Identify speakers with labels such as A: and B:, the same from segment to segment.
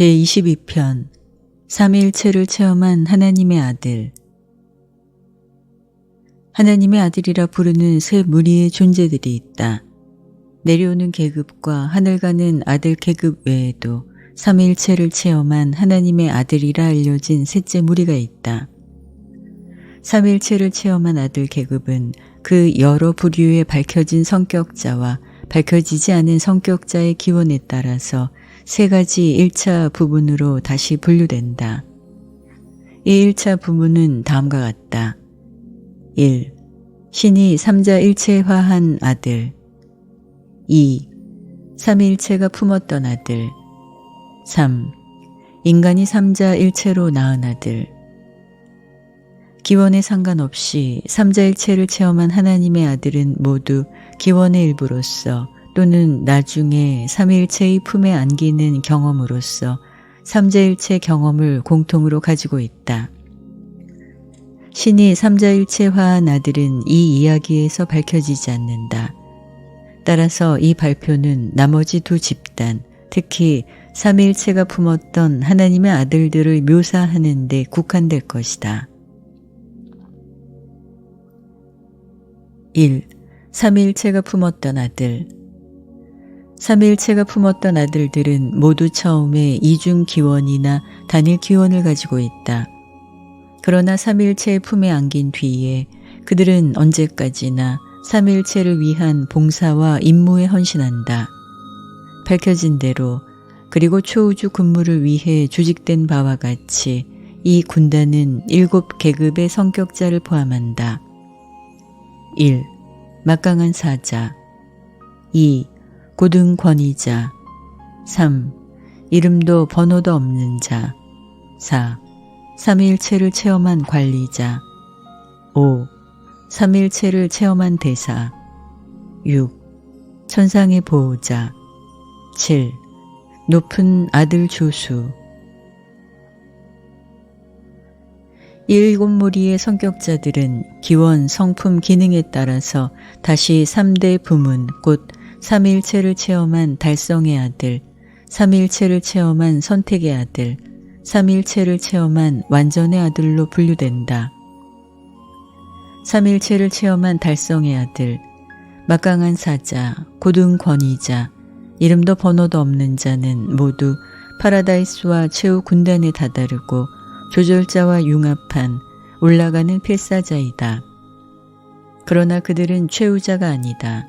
A: 제22편 삼위일체를 체험한 하나님의 아들. 하나님의 아들이라 부르는 세 무리의 존재들이 있다. 내려오는 계급과 하늘 가는 아들 계급 외에도 삼위일체를 체험한 하나님의 아들이라 알려진 셋째 무리가 있다. 삼위일체를 체험한 아들 계급은 그 여러 부류의 밝혀진 성격자와 밝혀지지 않은 성격자의 기원에 따라서 세 가지 1차 부분으로 다시 분류된다. 이 1차 부분은 다음과 같다. 1. 신이 삼자일체화한 아들. 2. 삼위일체가 품었던 아들. 3. 인간이 삼자일체로 낳은 아들. 기원에 상관없이 삼자일체를 체험한 하나님의 아들은 모두 기원의 일부로서 또는 나중에 삼위일체의 품에 안기는 경험으로서 삼자일체 경험을 공통으로 가지고 있다. 신이 삼자일체화한 아들은 이 이야기에서 밝혀지지 않는다. 따라서 이 발표는 나머지 두 집단, 특히 삼위일체가 품었던 하나님의 아들들을 묘사하는 데 국한될 것이다. 1. 삼위일체가 품었던 아들. 삼위일체가 품었던 아들들은 모두 처음에 이중 기원이나 단일 기원을 가지고 있다. 그러나 삼위일체의 품에 안긴 뒤에 그들은 언제까지나 삼위일체를 위한 봉사와 임무에 헌신한다. 밝혀진 대로 그리고 초우주 군무를 위해 조직된 바와 같이 이 군단은 7계급의 성격자를 포함한다. 1. 막강한 사자. 2. 고등 권위자. 3. 이름도 번호도 없는 자. 4. 삼위일체를 체험한 관리자. 5. 삼위일체를 체험한 대사. 6. 천상의 보호자. 7. 높은 아들 조수. 이 7무리의 성격자들은 기원, 성품, 기능에 따라서 다시 3대 부문, 곧 삼위일체를 체험한 달성의 아들, 삼위일체를 체험한 선택의 아들, 삼위일체를 체험한 완전의 아들로 분류된다. 삼위일체를 체험한 달성의 아들, 막강한 사자, 고등 권위자, 이름도 번호도 없는 자는 모두 파라다이스와 최후 군단에 다다르고 조절자와 융합한 올라가는 필사자이다. 그러나 그들은 최후자가 아니다.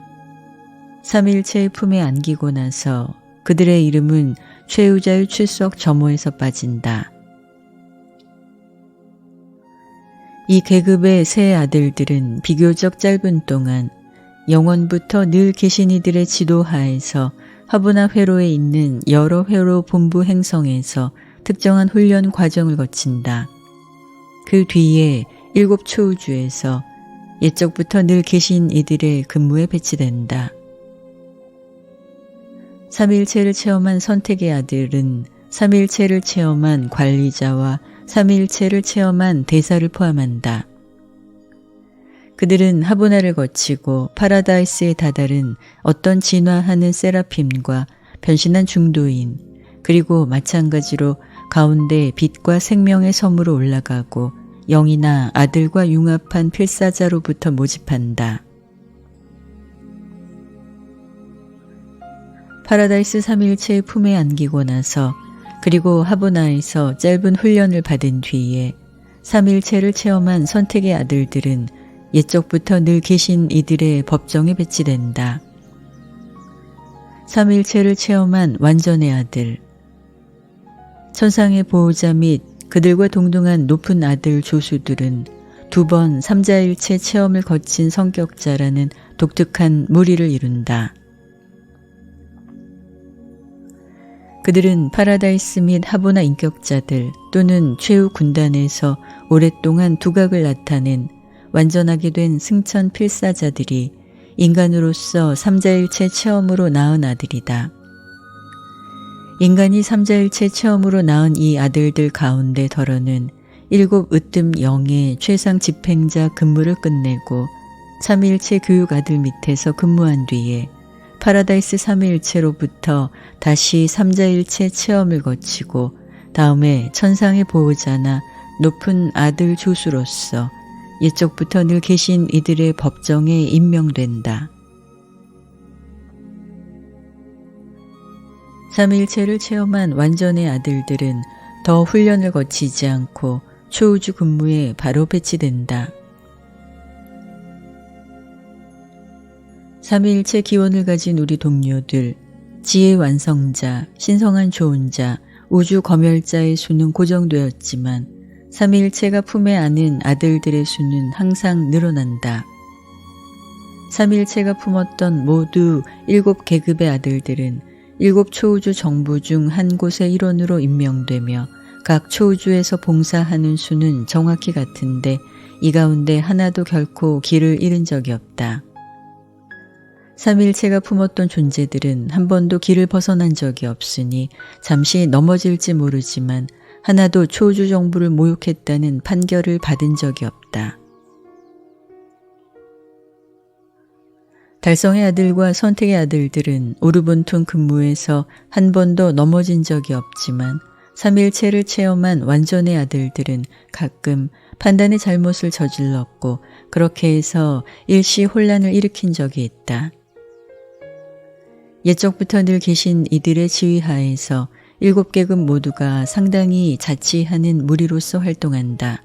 A: 삼위일체의 품에 안기고 나서 그들의 이름은 최후자의 출석 점호에서 빠진다. 이 계급의 세 아들들은 비교적 짧은 동안 영원부터 늘 계신 이들의 지도하에서 화분화 회로에 있는 여러 회로 본부 행성에서 특정한 훈련 과정을 거친다. 그 뒤에 7 초우주에서 옛적부터 늘 계신 이들의 근무에 배치된다. 삼위일체를 체험한 선택의 아들은 삼위일체를 체험한 관리자와 삼위일체를 체험한 대사를 포함한다. 그들은 하보나를 거치고 파라다이스에 다다른 어떤 진화하는 세라핌과 변신한 중도인, 그리고 마찬가지로 가운데 빛과 생명의 섬으로 올라가고 영이나 아들과 융합한 필사자로부터 모집한다. 파라다이스 삼위일체의 품에 안기고 나서 그리고 하보나에서 짧은 훈련을 받은 뒤에 삼위일체를 체험한 선택의 아들들은 옛적부터 늘 계신 이들의 법정에 배치된다. 삼위일체를 체험한 완전의 아들. 천상의 보호자 및 그들과 동등한 높은 아들 조수들은 2번 삼자일체 체험을 거친 성격자라는 독특한 무리를 이룬다. 그들은 파라다이스 및 하보나 인격자들 또는 최후 군단에서 오랫동안 두각을 나타낸 완전하게 된 승천 필사자들이 인간으로서 삼자일체 체험으로 낳은 아들이다. 인간이 삼자일체 체험으로 낳은 이 아들들 가운데 덜어는 7 으뜸 영의 최상 집행자 근무를 끝내고 삼위일체 교육 아들 밑에서 근무한 뒤에 파라다이스 삼위일체로부터 다시 삼자일체 체험을 거치고 다음에 천상의 보호자나 높은 아들 조수로서 옛적부터 늘 계신 이들의 법정에 임명된다. 삼위일체를 체험한 완전의 아들들은 더 훈련을 거치지 않고 초우주 근무에 바로 배치된다. 삼위일체 기원을 가진 우리 동료들, 지혜 완성자, 신성한 조언자, 우주 검열자의 수는 고정되었지만 삼위일체가 품에 안은 아들들의 수는 항상 늘어난다. 삼위일체가 품었던 모두 7계급의 아들들은 7 초우주 정부 중 한 곳의 일원으로 임명되며 각 초우주에서 봉사하는 수는 정확히 같은데 이 가운데 하나도 결코 길을 잃은 적이 없다. 삼위일체가 품었던 존재들은 한 번도 길을 벗어난 적이 없으니 잠시 넘어질지 모르지만 하나도 초우주 정부를 모욕했다는 판결을 받은 적이 없다. 달성의 아들과 선택의 아들들은 오르본툰 근무에서 한 번도 넘어진 적이 없지만 삼위일체를 체험한 완전의 아들들은 가끔 판단의 잘못을 저질렀고 그렇게 해서 일시 혼란을 일으킨 적이 있다. 옛적부터 늘 계신 이들의 지휘하에서 7계급 모두가 상당히 자치하는 무리로서 활동한다.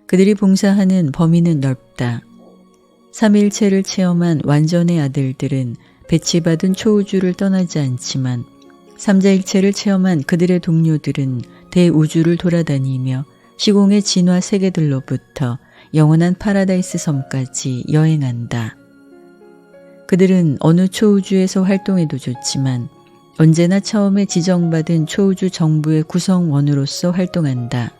A: 그들이 봉사하는 범위는 넓다. 삼위일체를 체험한 완전의 아들들은 배치받은 초우주를 떠나지 않지만 삼자일체를 체험한 그들의 동료들은 대우주를 돌아다니며 시공의 진화 세계들로부터 영원한 파라다이스 섬까지 여행한다. 그들은 어느 초우주에서 활동해도 좋지만 언제나 처음에 지정받은 초우주 정부의 구성원으로서 활동한다.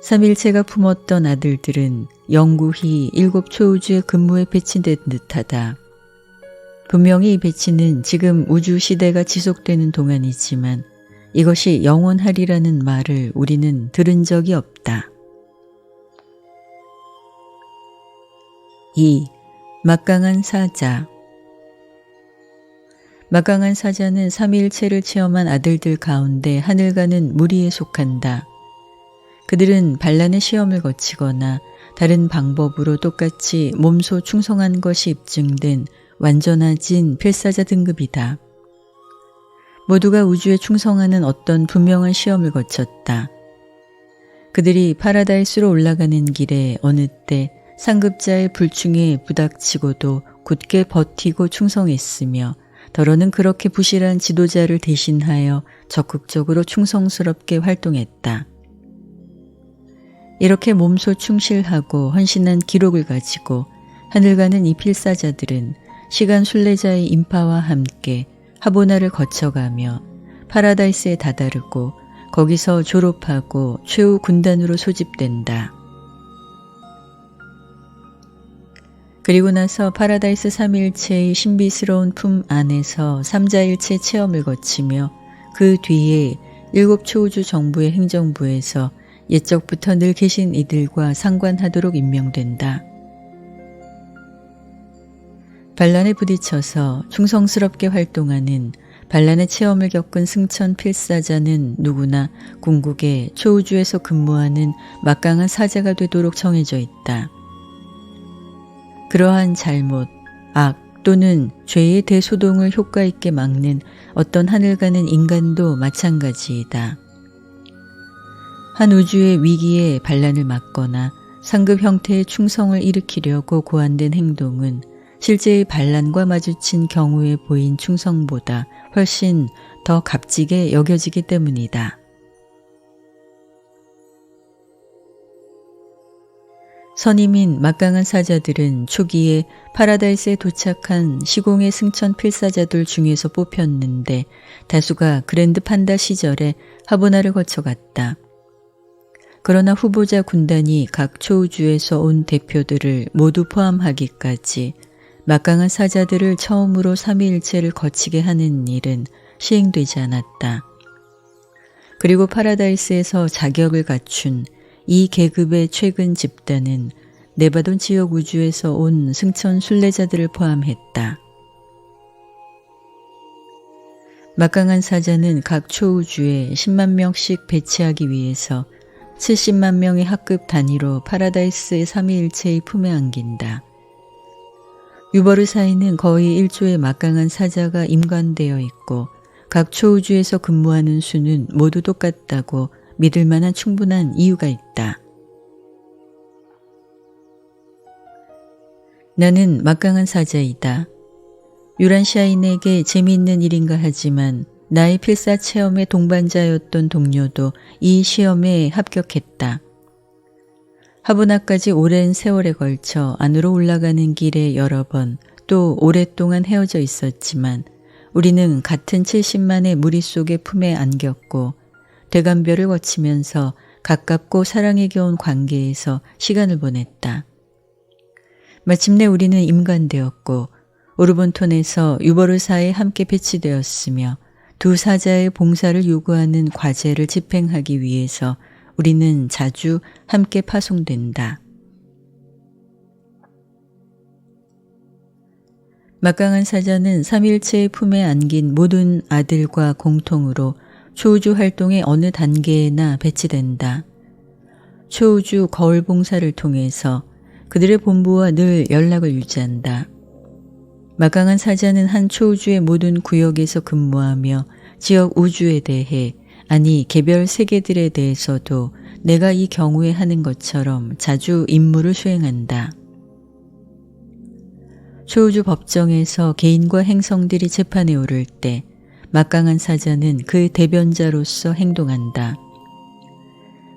A: 삼위일체가 품었던 아들들은 영구히 7 초우주의 근무에 배치된 듯하다. 분명히 이 배치는 지금 우주 시대가 지속되는 동안이지만 이것이 영원하리라는 말을 우리는 들은 적이 없다. 2. 막강한 사자. 막강한 사자는 삼위일체를 체험한 아들들 가운데 하늘가는 무리에 속한다. 그들은 반란의 시험을 거치거나 다른 방법으로 똑같이 몸소 충성한 것이 입증된 완전하진 필사자 등급이다. 모두가 우주에 충성하는 어떤 분명한 시험을 거쳤다. 그들이 파라다이스로 올라가는 길에 어느 때 상급자의 불충에 부닥치고도 굳게 버티고 충성했으며 더러는 그렇게 부실한 지도자를 대신하여 적극적으로 충성스럽게 활동했다. 이렇게 몸소 충실하고 헌신한 기록을 가지고 하늘가는 이 필사자들은 시간 순례자의 인파와 함께 하보나를 거쳐가며 파라다이스에 다다르고 거기서 졸업하고 최후 군단으로 소집된다. 그리고 나서 파라다이스 삼위일체의 신비스러운 품 안에서 삼자일체 체험을 거치며 그 뒤에 7 초우주 정부의 행정부에서 옛적부터 늘 계신 이들과 상관하도록 임명된다. 반란에 부딪혀서 충성스럽게 활동하는 반란의 체험을 겪은 승천 필사자는 누구나 궁극의 초우주에서 근무하는 막강한 사자가 되도록 정해져 있다. 그러한 잘못, 악 또는 죄의 대소동을 효과 있게 막는 어떤 하늘가는 인간도 마찬가지이다. 한 우주의 위기에 반란을 막거나 상급 형태의 충성을 일으키려고 고안된 행동은 실제의 반란과 마주친 경우에 보인 충성보다 훨씬 더 값지게 여겨지기 때문이다. 선임인 막강한 사자들은 초기에 파라다이스에 도착한 시공의 승천 필사자들 중에서 뽑혔는데 다수가 그랜드 판다 시절에 하보나를 거쳐갔다. 그러나 후보자 군단이 각 초우주에서 온 대표들을 모두 포함하기까지 막강한 사자들을 처음으로 삼위일체를 거치게 하는 일은 시행되지 않았다. 그리고 파라다이스에서 자격을 갖춘 이 계급의 최근 집단은 네바돈 지역 우주에서 온 승천 순례자들을 포함했다. 막강한 사자는 각 초우주에 10만 명씩 배치하기 위해서 70만 명의 학급 단위로 파라다이스의 삼위일체의 품에 안긴다. 유버르사에는 거의 1조의 막강한 사자가 임관되어 있고 각 초우주에서 근무하는 수는 모두 똑같다고 믿을 만한 충분한 이유가 있다. 나는 막강한 사자이다. 유란시아인에게 재미있는 일인가 하지만 나의 필사 체험의 동반자였던 동료도 이 시험에 합격했다. 하브나까지 오랜 세월에 걸쳐 안으로 올라가는 길에 여러 번 또 오랫동안 헤어져 있었지만 우리는 같은 70만의 무리 속의 품에 안겼고 대감별을 거치면서 가깝고 사랑에 겨운 관계에서 시간을 보냈다. 마침내 우리는 임관되었고 오르본톤에서 유버르사에 함께 배치되었으며 두 사자의 봉사를 요구하는 과제를 집행하기 위해서 우리는 자주 함께 파송된다. 막강한 사자는 삼일체의 품에 안긴 모든 아들과 공통으로 초우주 활동의 어느 단계에나 배치된다. 초우주 거울 봉사를 통해서 그들의 본부와 늘 연락을 유지한다. 막강한 사자는 한 초우주의 모든 구역에서 근무하며 지역 우주에 대해 아니 개별 세계들에 대해서도 내가 이 경우에 하는 것처럼 자주 임무를 수행한다. 초우주 법정에서 개인과 행성들이 재판에 오를 때 막강한 사자는 그 대변자로서 행동한다.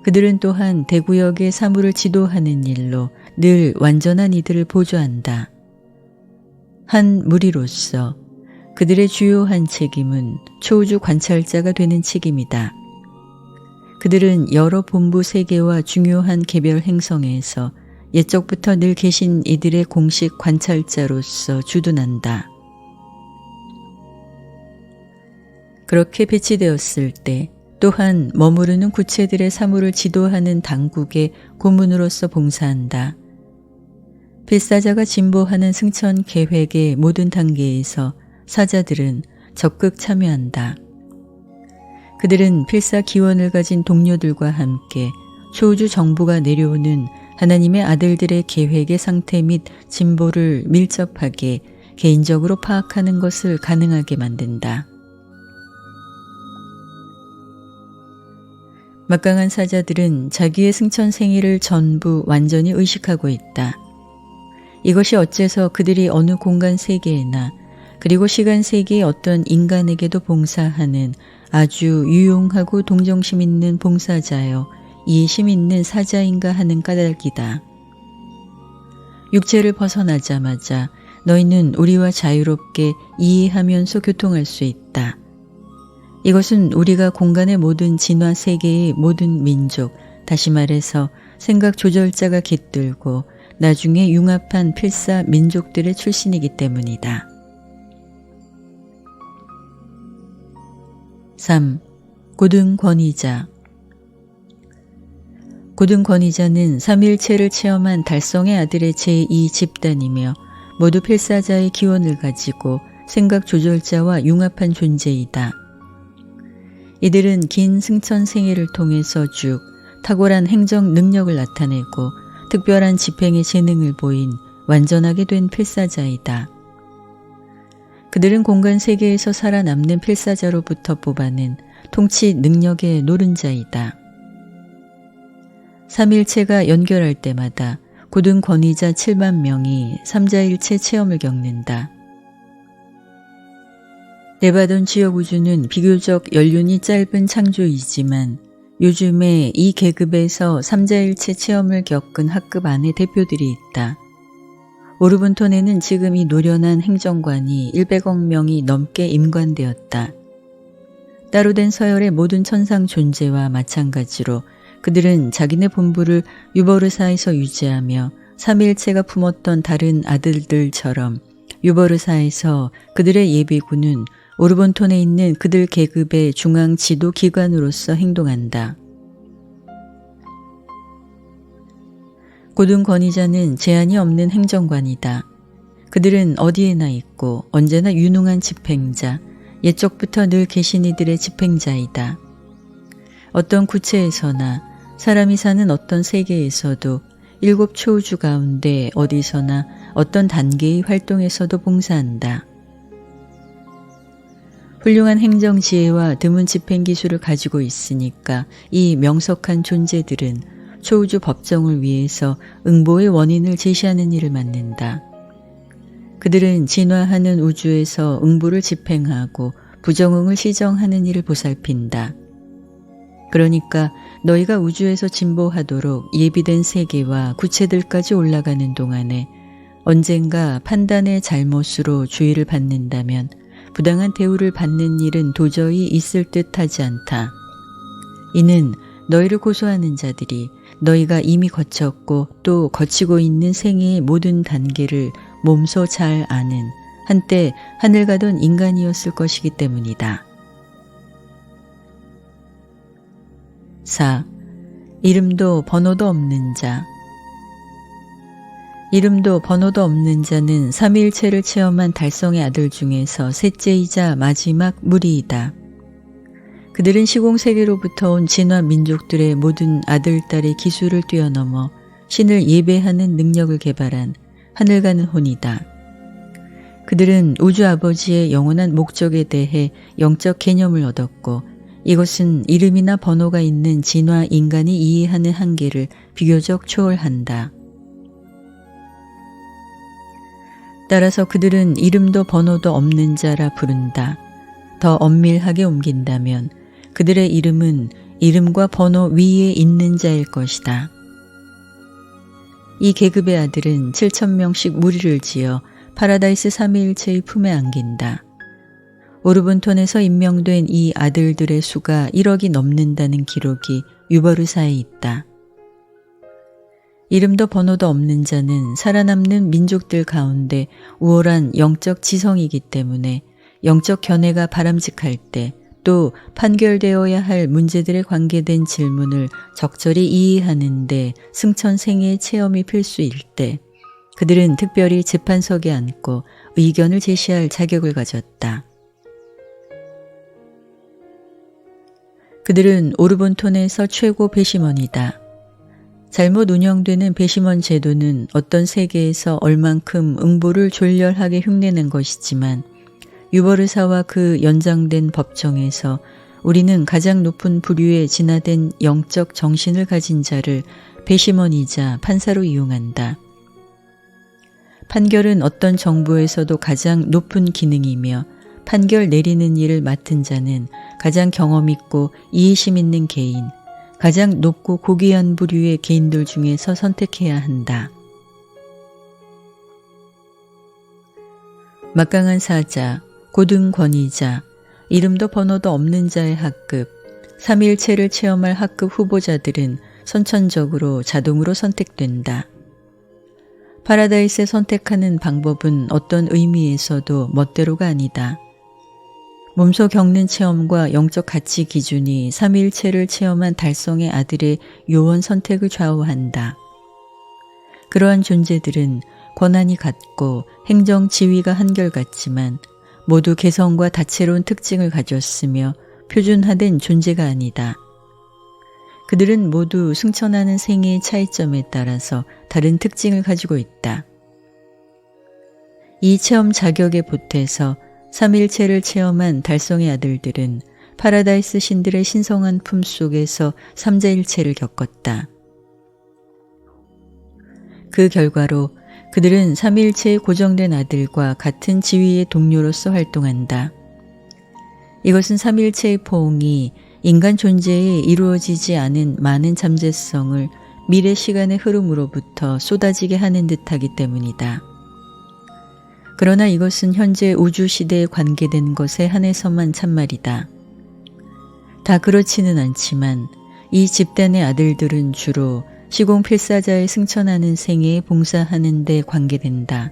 A: 그들은 또한 대구역의 사물을 지도하는 일로 늘 완전한 이들을 보조한다. 한 무리로서 그들의 주요한 책임은 초우주 관찰자가 되는 책임이다. 그들은 여러 본부 세계와 중요한 개별 행성에서 옛적부터 늘 계신 이들의 공식 관찰자로서 주둔한다. 그렇게 배치되었을 때 또한 머무르는 구체들의 사물을 지도하는 당국의 고문으로서 봉사한다. 필사자가 진보하는 승천 계획의 모든 단계에서 사자들은 적극 참여한다. 그들은 필사 기원을 가진 동료들과 함께 초우주 정부가 내려오는 하나님의 아들들의 계획의 상태 및 진보를 밀접하게 개인적으로 파악하는 것을 가능하게 만든다. 막강한 사자들은 자기의 승천 생애를 전부 완전히 의식하고 있다. 이것이 어째서 그들이 어느 공간 세계에나 그리고 시간 세계의 어떤 인간에게도 봉사하는 아주 유용하고 동정심 있는 봉사자여 이해심 있는 사자인가 하는 까닭이다. 육체를 벗어나자마자 너희는 우리와 자유롭게 이해하면서 교통할 수 있다. 이것은 우리가 공간의 모든 진화 세계의 모든 민족, 다시 말해서 생각 조절자가 깃들고 나중에 융합한 필사 민족들의 출신이기 때문이다. 3. 고등 권위자. 고등 권위자는 삼일체를 체험한 달성의 아들의 제2집단이며 모두 필사자의 기원을 가지고 생각 조절자와 융합한 존재이다. 이들은 긴 승천 생애를 통해서 쭉 탁월한 행정 능력을 나타내고 특별한 집행의 재능을 보인 완전하게 된 필사자이다. 그들은 공간 세계에서 살아남는 필사자로부터 뽑아낸 통치 능력의 노른자이다. 삼일체가 연결할 때마다 고등 권위자 7만 명이 삼자일체 체험을 겪는다. 네바돈 지역 우주는 비교적 연륜이 짧은 창조이지만 요즘에 이 계급에서 삼자일체 체험을 겪은 학급 안에 대표들이 있다. 오르본톤에는 지금 이 노련한 행정관이 100억 명이 넘게 임관되었다. 따로 된 서열의 모든 천상 존재와 마찬가지로 그들은 자기네 본부를 유버르사에서 유지하며 삼일체가 품었던 다른 아들들처럼 유버르사에서 그들의 예비군은 오르본톤에 있는 그들 계급의 중앙 지도 기관으로서 행동한다. 고등 권위자는 제한이 없는 행정관이다. 그들은 어디에나 있고 언제나 유능한 집행자, 옛적부터 늘 계신 이들의 집행자이다. 어떤 구체에서나 사람이 사는 어떤 세계에서도 7 초우주 가운데 어디서나 어떤 단계의 활동에서도 봉사한다. 훌륭한 행정 지혜와 드문 집행 기술을 가지고 있으니까 이 명석한 존재들은 초우주 법정을 위해서 응보의 원인을 제시하는 일을 맡는다. 그들은 진화하는 우주에서 응보를 집행하고 부정응을 시정하는 일을 보살핀다. 그러니까 너희가 우주에서 진보하도록 예비된 세계와 구체들까지 올라가는 동안에 언젠가 판단의 잘못으로 주의를 받는다면 부당한 대우를 받는 일은 도저히 있을 듯하지 않다. 이는 너희를 고소하는 자들이 너희가 이미 거쳤고 또 거치고 있는 생애의 모든 단계를 몸소 잘 아는 한때 하늘 가던 인간이었을 것이기 때문이다. 4. 이름도 번호도 없는 자. 이름도 번호도 없는 자는 삼위일체를 체험한 달성의 아들 중에서 셋째이자 마지막 무리이다. 그들은 시공세계로부터 온 진화 민족들의 모든 아들, 딸의 기술을 뛰어넘어 신을 예배하는 능력을 개발한 하늘 가는 혼이다. 그들은 우주 아버지의 영원한 목적에 대해 영적 개념을 얻었고 이것은 이름이나 번호가 있는 진화 인간이 이해하는 한계를 비교적 초월한다. 따라서 그들은 이름도 번호도 없는 자라 부른다. 더 엄밀하게 옮긴다면 그들의 이름은 이름과 번호 위에 있는 자일 것이다. 이 계급의 아들은 7,000명씩 무리를 지어 파라다이스 삼위일체의 품에 안긴다. 오르본톤에서 임명된 이 아들들의 수가 1억이 넘는다는 기록이 유버르사에 있다. 이름도 번호도 없는 자는 살아남는 민족들 가운데 우월한 영적 지성이기 때문에 영적 견해가 바람직할 때 또 판결되어야 할 문제들에 관계된 질문을 적절히 이해하는 데 승천생애의 체험이 필수일 때 그들은 특별히 재판석에 앉고 의견을 제시할 자격을 가졌다. 그들은 오르본톤에서 최고 배심원이다. 잘못 운영되는 배심원 제도는 어떤 세계에서 얼만큼 응보를 졸렬하게 흉내낸 것이지만 유버르사와 그 연장된 법정에서 우리는 가장 높은 부류에 진화된 영적 정신을 가진 자를 배심원이자 판사로 이용한다. 판결은 어떤 정부에서도 가장 높은 기능이며 판결 내리는 일을 맡은 자는 가장 경험 있고 이해심 있는 개인, 가장 높고 고귀한 부류의 개인들 중에서 선택해야 한다. 막강한 사자, 고등 권위자, 이름도 번호도 없는 자의 학급, 삼위일체를 체험할 학급 후보자들은 선천적으로 자동으로 선택된다. 파라다이스에 선택하는 방법은 어떤 의미에서도 멋대로가 아니다. 몸소 겪는 체험과 영적 가치 기준이 삼위일체를 체험한 달성의 아들의 요원 선택을 좌우한다. 그러한 존재들은 권한이 같고 행정 지위가 한결같지만 모두 개성과 다채로운 특징을 가졌으며 표준화된 존재가 아니다. 그들은 모두 승천하는 생애의 차이점에 따라서 다른 특징을 가지고 있다. 이 체험 자격에 보태서 삼위일체를 체험한 달성의 아들들은 파라다이스 신들의 신성한 품 속에서 삼자일체를 겪었다. 그 결과로 그들은 삼위일체의 고정된 아들과 같은 지위의 동료로서 활동한다. 이것은 삼위일체의 포옹이 인간 존재에 이루어지지 않은 많은 잠재성을 미래 시간의 흐름으로부터 쏟아지게 하는 듯하기 때문이다. 그러나 이것은 현재 우주 시대에 관계된 것에 한해서만 참말이다. 다 그렇지는 않지만 이 집단의 아들들은 주로 시공 필사자의 승천하는 생애에 봉사하는 데 관계된다.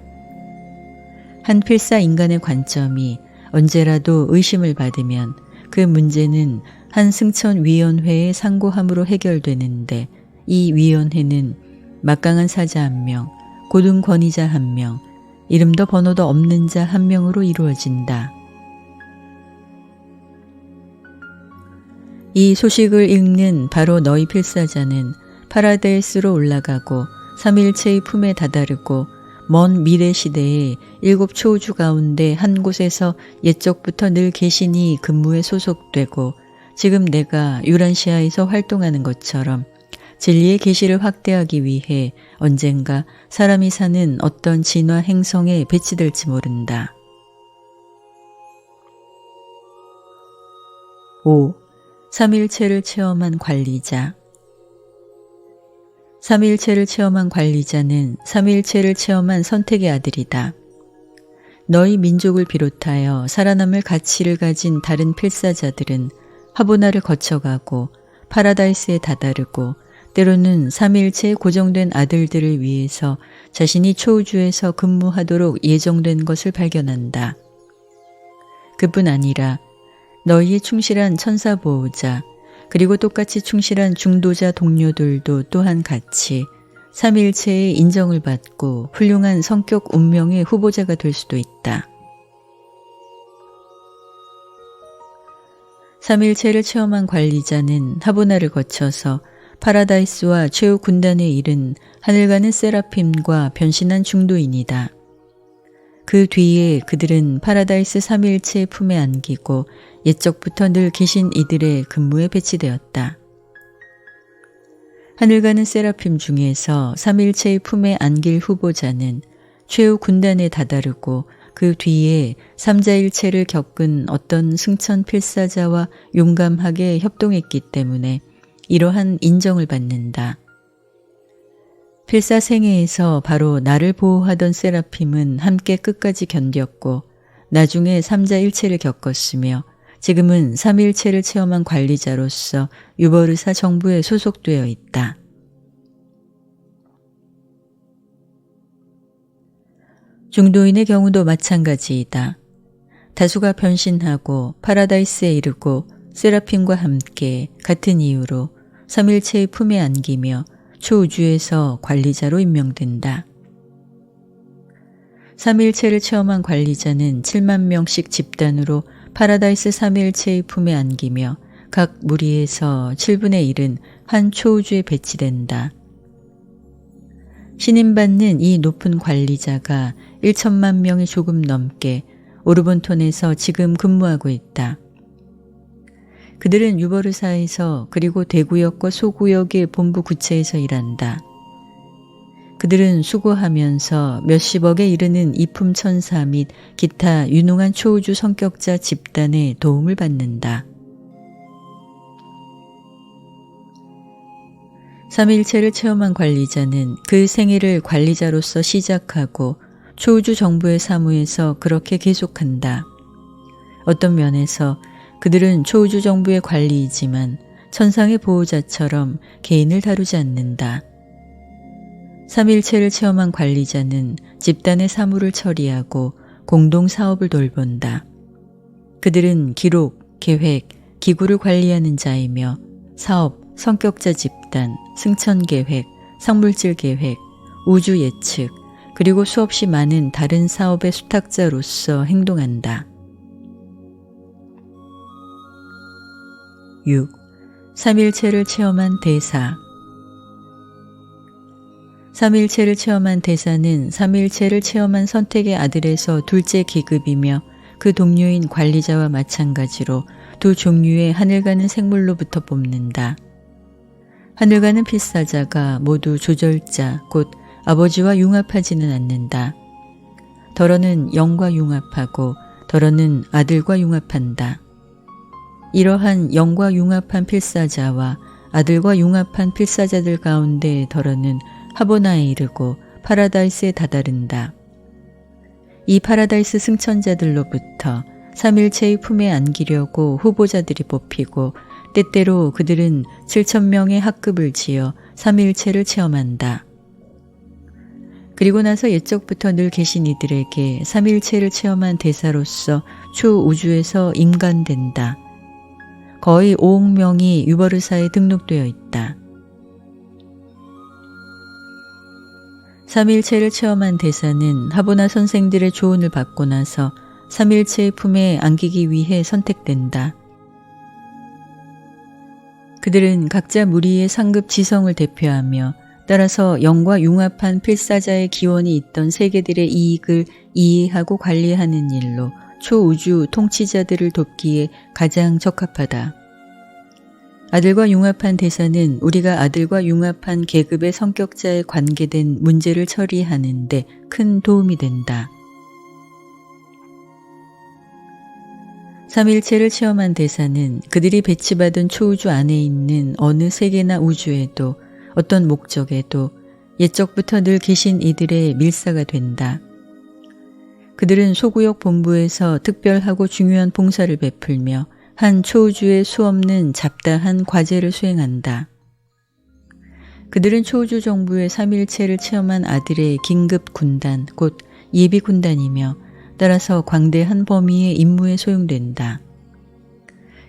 A: 한 필사 인간의 관점이 언제라도 의심을 받으면 그 문제는 한 승천위원회의 상고함으로 해결되는데 이 위원회는 막강한 사자 1명, 고등 권위자 1명, 이름도 번호도 없는 자 1명으로 이루어진다. 이 소식을 읽는 바로 너희 필사자는 파라다이스로 올라가고 삼일체의 품에 다다르고 먼 미래 시대에 7 초우주 가운데 한 곳에서 옛적부터 늘 계시니 근무에 소속되고 지금 내가 유란시아에서 활동하는 것처럼 진리의 계시를 확대하기 위해 언젠가 사람이 사는 어떤 진화 행성에 배치될지 모른다. 5. 삼일체를 체험한 관리자. 삼일체를 체험한 관리자는 삼일체를 체험한 선택의 아들이다. 너희 민족을 비롯하여 살아남을 가치를 가진 다른 필사자들은 하보나를 거쳐가고 파라다이스에 다다르고 때로는 삼일체의 고정된 아들들을 위해서 자신이 초우주에서 근무하도록 예정된 것을 발견한다. 그뿐 아니라 너희의 충실한 천사보호자 그리고 똑같이 충실한 중도자 동료들도 또한 같이 삼일체의 인정을 받고 훌륭한 성격 운명의 후보자가 될 수도 있다. 삼일체를 체험한 관리자는 하보나를 거쳐서 파라다이스와 최후 군단에 이른 하늘 가는 세라핌과 변신한 중도인이다. 그 뒤에 그들은 파라다이스 삼일체의 품에 안기고 옛적부터 늘 계신 이들의 근무에 배치되었다. 하늘 가는 세라핌 중에서 삼일체의 품에 안길 후보자는 최후 군단에 다다르고 그 뒤에 삼자일체를 겪은 어떤 승천 필사자와 용감하게 협동했기 때문에 이러한 인정을 받는다. 필사생애에서 바로 나를 보호하던 세라핌은 함께 끝까지 견뎠고 나중에 삼자일체를 겪었으며 지금은 삼일체를 체험한 관리자로서 유버르사 정부에 소속되어 있다. 중도인의 경우도 마찬가지이다. 다수가 변신하고 파라다이스에 이르고 세라핌과 함께 같은 이유로 삼일체의 품에 안기며 초우주에서 관리자로 임명된다. 삼일체를 체험한 관리자는 7만 명씩 집단으로 파라다이스 삼일체의 품에 안기며 각 무리에서 7분의 1은 한 초우주에 배치된다. 신임받는 이 높은 관리자가 1천만 명이 조금 넘게 오르본톤에서 지금 근무하고 있다. 그들은 유버르사에서 그리고 대구역과 소구역의 본부 구체에서 일한다. 그들은 수고하면서 몇십억에 이르는 이품천사 및 기타 유능한 초우주 성격자 집단의 도움을 받는다. 삼일체를 체험한 관리자는 그 생애를 관리자로서 시작하고 초우주 정부의 사무에서 그렇게 계속한다. 어떤 면에서 그들은 초우주 정부의 관리이지만 천상의 보호자처럼 개인을 다루지 않는다. 삼일체를 체험한 관리자는 집단의 사무를 처리하고 공동 사업을 돌본다. 그들은 기록, 계획, 기구를 관리하는 자이며 사업, 성격자 집단, 승천 계획, 상물질 계획, 우주 예측, 그리고 수없이 많은 다른 사업의 수탁자로서 행동한다. 6. 삼일체를 체험한 대사. 삼일체를 체험한 대사는 삼일체를 체험한 선택의 아들에서 둘째 계급이며 그 동료인 관리자와 마찬가지로 두 종류의 하늘 가는 생물로부터 뽑는다. 하늘 가는 필사자가 모두 조절자, 곧 아버지와 융합하지는 않는다. 덜어는 영과 융합하고 덜어는 아들과 융합한다. 이러한 영과 융합한 필사자와 아들과 융합한 필사자들 가운데 덜어는 하보나에 이르고 파라다이스에 다다른다. 이 파라다이스 승천자들로부터 삼일체의 품에 안기려고 후보자들이 뽑히고 때때로 그들은 7,000명의 학급을 지어 삼일체를 체험한다. 그리고 나서 옛적부터 늘 계신 이들에게 삼일체를 체험한 대사로서 초우주에서 임관된다. 거의 5억 명이 유버르사에 등록되어 있다. 삼일체를 체험한 대사는 하보나 선생들의 조언을 받고 나서 삼일체의 품에 안기기 위해 선택된다. 그들은 각자 무리의 상급 지성을 대표하며 따라서 영과 융합한 필사자의 기원이 있던 세계들의 이익을 이해하고 관리하는 일로 초우주 통치자들을 돕기에 가장 적합하다. 아들과 융합한 대사는 우리가 아들과 융합한 계급의 성격자에 관계된 문제를 처리하는 데 큰 도움이 된다. 삼일체를 체험한 대사는 그들이 배치받은 초우주 안에 있는 어느 세계나 우주에도 어떤 목적에도 옛적부터 늘 계신 이들의 밀사가 된다. 그들은 소구역 본부에서 특별하고 중요한 봉사를 베풀며 한 초우주의 수없는 잡다한 과제를 수행한다. 그들은 초우주 정부의 삼일체를 체험한 아들의 긴급 군단, 곧 예비 군단이며 따라서 광대한 범위의 임무에 소용된다.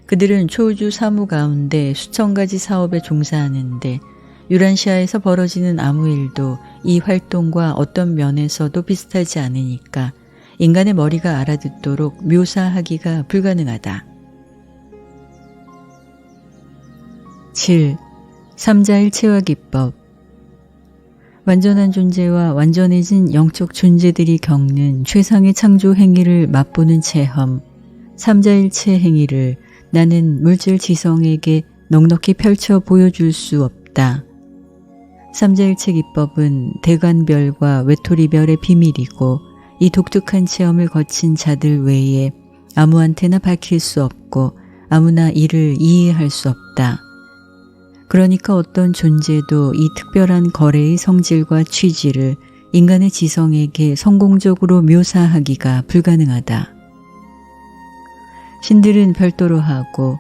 A: 그들은 초우주 사무 가운데 수천 가지 사업에 종사하는데 유란시아에서 벌어지는 아무 일도 이 활동과 어떤 면에서도 비슷하지 않으니까 인간의 머리가 알아듣도록 묘사하기가 불가능하다. 7. 삼자일체화 기법. 완전한 존재와 완전해진 영적 존재들이 겪는 최상의 창조 행위를 맛보는 체험, 삼자일체 행위를 나는 물질 지성에게 넉넉히 펼쳐 보여줄 수 없다. 삼자일체 기법은 대관별과 외톨이별의 비밀이고 이 독특한 체험을 거친 자들 외에 아무한테나 밝힐 수 없고 아무나 이를 이해할 수 없다. 그러니까 어떤 존재도 이 특별한 거래의 성질과 취지를 인간의 지성에게 성공적으로 묘사하기가 불가능하다. 신들은 별도로 하고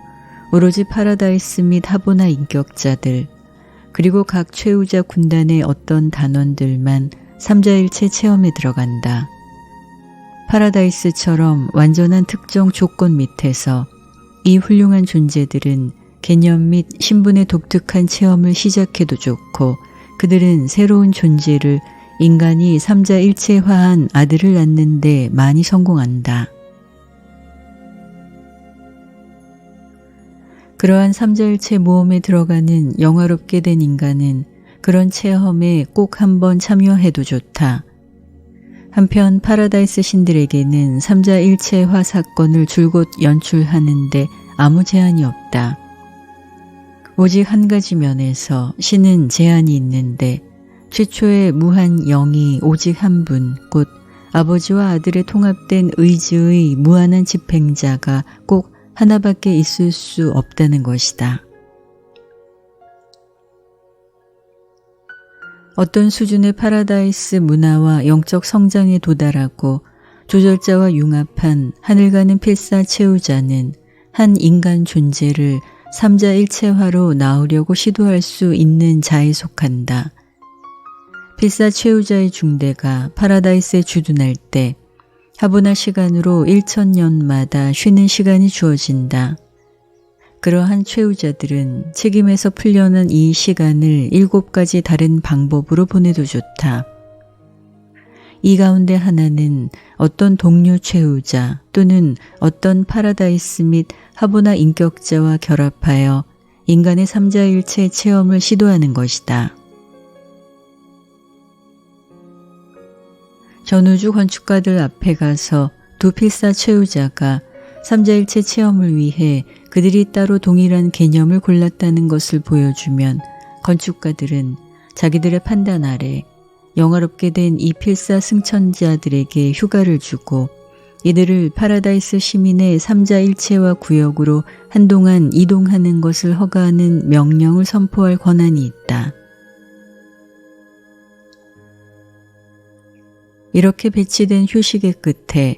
A: 오로지 파라다이스 및 하보나 인격자들 그리고 각 최후자 군단의 어떤 단원들만 삼자일체 체험에 들어간다. 파라다이스처럼 완전한 특정 조건 밑에서 이 훌륭한 존재들은 개념 및 신분의 독특한 체험을 시작해도 좋고 그들은 새로운 존재를 인간이 삼자일체화한 아들을 낳는 데 많이 성공한다. 그러한 삼자일체 모험에 들어가는 영화롭게 된 인간은 그런 체험에 꼭 한번 참여해도 좋다. 한편 파라다이스 신들에게는 삼자일체화 사건을 줄곧 연출하는데 아무 제한이 없다. 오직 한 가지 면에서 신은 제한이 있는데 최초의 무한 영이 오직 한 분, 곧 아버지와 아들의 통합된 의지의 무한한 집행자가 꼭 하나밖에 있을 수 없다는 것이다. 어떤 수준의 파라다이스 문화와 영적 성장에 도달하고 조절자와 융합한 하늘 가는 필사 채우자는 한 인간 존재를 삼자일체화로 나오려고 시도할 수 있는 자에 속한다. 필사 채우자의 중대가 파라다이스에 주둔할 때 하보나 시간으로 1000년마다 쉬는 시간이 주어진다. 그러한 채우자들은 책임에서 풀려난 이 시간을 7가지 다른 방법으로 보내도 좋다. 이 가운데 하나는 어떤 동료 채우자 또는 어떤 파라다이스 및 하보나 인격자와 결합하여 인간의 삼자일체 체험을 시도하는 것이다. 전우주 건축가들 앞에 가서 두 필사 채우자가 삼자일체 체험을 위해 그들이 따로 동일한 개념을 골랐다는 것을 보여주면 건축가들은 자기들의 판단 아래 영화롭게 된 이 필사 승천자들에게 휴가를 주고 이들을 파라다이스 시민의 삼자일체화 구역으로 한동안 이동하는 것을 허가하는 명령을 선포할 권한이 있다. 이렇게 배치된 휴식의 끝에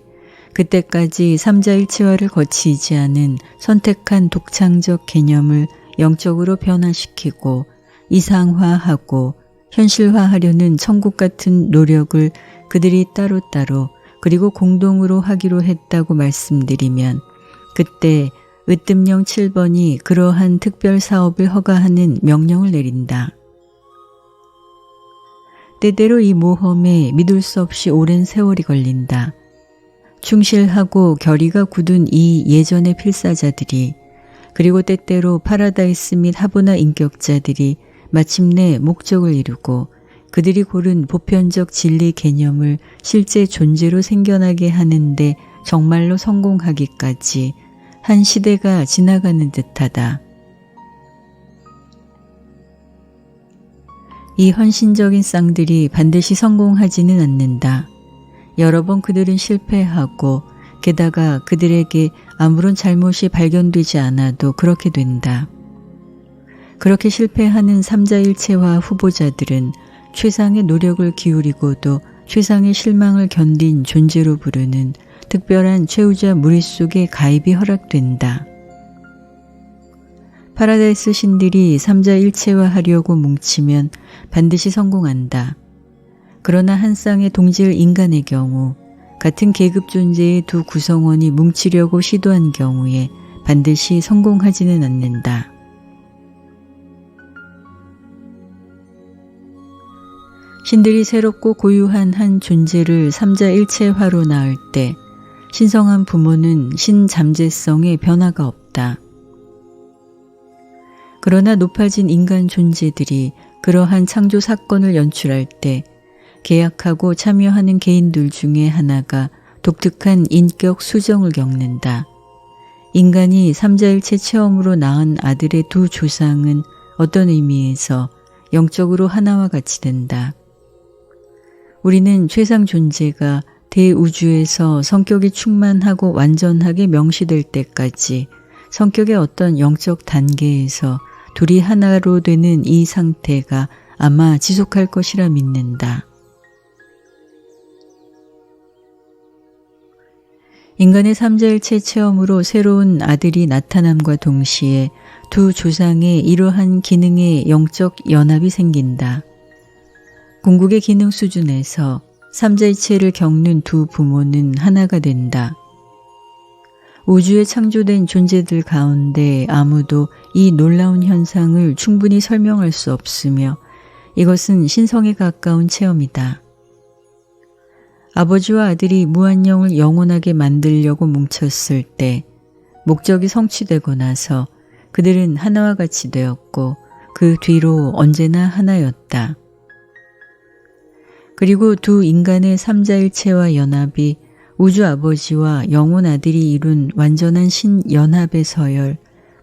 A: 그때까지 삼자일체화를 거치지 않은 선택한 독창적 개념을 영적으로 변화시키고 이상화하고 현실화하려는 천국 같은 노력을 그들이 따로따로 그리고 공동으로 하기로 했다고 말씀드리면 그때 으뜸령 7번이 그러한 특별 사업을 허가하는 명령을 내린다. 때때로 이 모험에 믿을 수 없이 오랜 세월이 걸린다. 충실하고 결의가 굳은 이 예전의 필사자들이 그리고 때때로 파라다이스 및 하브나 인격자들이 마침내 목적을 이루고 그들이 고른 보편적 진리 개념을 실제 존재로 생겨나게 하는데 정말로 성공하기까지 한 시대가 지나가는 듯하다. 이 헌신적인 쌍들이 반드시 성공하지는 않는다. 여러 번 그들은 실패하고 게다가 그들에게 아무런 잘못이 발견되지 않아도 그렇게 된다. 그렇게 실패하는 삼자일체화 후보자들은 최상의 노력을 기울이고도 최상의 실망을 견딘 존재로 부르는 특별한 최우자 무리 속에 가입이 허락된다. 파라다이스 신들이 삼자일체화하려고 뭉치면 반드시 성공한다. 그러나 한 쌍의 동질 인간의 경우 같은 계급 존재의 두 구성원이 뭉치려고 시도한 경우에 반드시 성공하지는 않는다. 신들이 새롭고 고유한 한 존재를 삼자일체화로 낳을 때 신성한 부모는 신잠재성에 변화가 없다. 그러나 높아진 인간 존재들이 그러한 창조 사건을 연출할 때 계약하고 참여하는 개인들 중에 하나가 독특한 인격 수정을 겪는다. 인간이 삼자일체 체험으로 낳은 아들의 두 조상은 어떤 의미에서 영적으로 하나와 같이 된다. 우리는 최상 존재가 대우주에서 성격이 충만하고 완전하게 명시될 때까지 성격의 어떤 영적 단계에서 둘이 하나로 되는 이 상태가 아마 지속할 것이라 믿는다. 인간의 삼자일체 체험으로 새로운 아들이 나타남과 동시에 두 조상의 이러한 기능의 영적 연합이 생긴다. 궁극의 기능 수준에서 삼자일체를 겪는 두 부모는 하나가 된다. 우주에 창조된 존재들 가운데 아무도 이 놀라운 현상을 충분히 설명할 수 없으며 이것은 신성에 가까운 체험이다. 아버지와 아들이 무한영을 영원하게 만들려고 뭉쳤을 때 목적이 성취되고 나서 그들은 하나와 같이 되었고 그 뒤로 언제나 하나였다. 그리고 두 인간의 삼자일체와 연합이 우주 아버지와 영혼 아들이 이룬 완전한 신연합의 서열,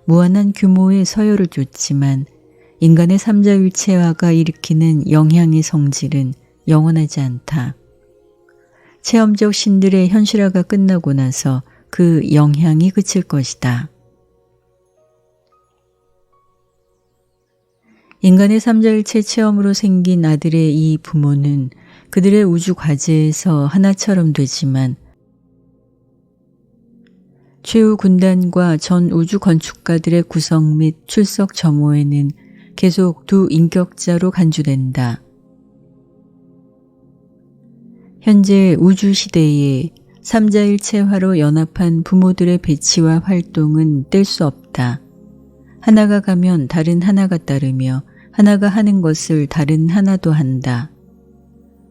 A: 무한한 규모의 서열을 줬지만 인간의 삼자일체화가 일으키는 영향의 성질은 영원하지 않다. 체험적 신들의 현실화가 끝나고 나서 그 영향이 그칠 것이다. 인간의 삼자일체 체험으로 생긴 아들의 이 부모는 그들의 우주 과제에서 하나처럼 되지만 최후 군단과 전 우주 건축가들의 구성 및 출석 점호에는 계속 두 인격자로 간주된다. 현재 우주 시대에 삼자일체화로 연합한 부모들의 배치와 활동은 뗄 수 없다. 하나가 가면 다른 하나가 따르며 하나가 하는 것을 다른 하나도 한다.